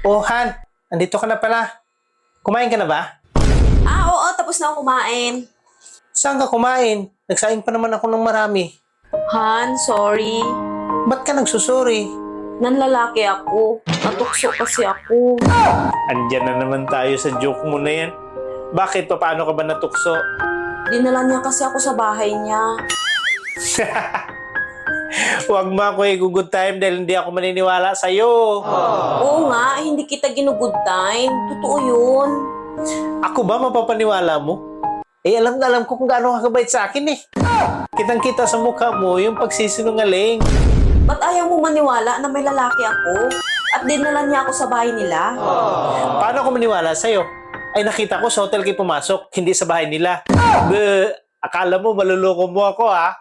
Oh, Han, andito ka na pala. Kumain ka na ba? Oo, tapos na ako kumain. Saan ka kumain? Nagsaing pa naman ako ng marami. Han, sorry. Ba't ka nagsusuri? Nanlalaki ako. Natukso kasi ako. Andyan na naman tayo sa joke mo na yan. Bakit? Paano ka ba natukso? Dinala niya kasi ako sa bahay niya. Huwag mo ako i-good time dahil hindi ako maniniwala sa'yo. Oo nga, hindi kita ginugood time. Totoo yun. Ako ba mapapaniwala mo? Alam na alam ko kung gaano ka kabait sa akin eh. Kitang-kita sa mukha mo yung pagsisinungaling. Ba't ayaw mo maniwala na may lalaki ako? At dinala niya ako sa bahay nila? Paano ako maniwala sa'yo? Ay nakita ko sa hotel kayo pumasok, hindi sa bahay nila. Akala mo maluloko mo ako ha?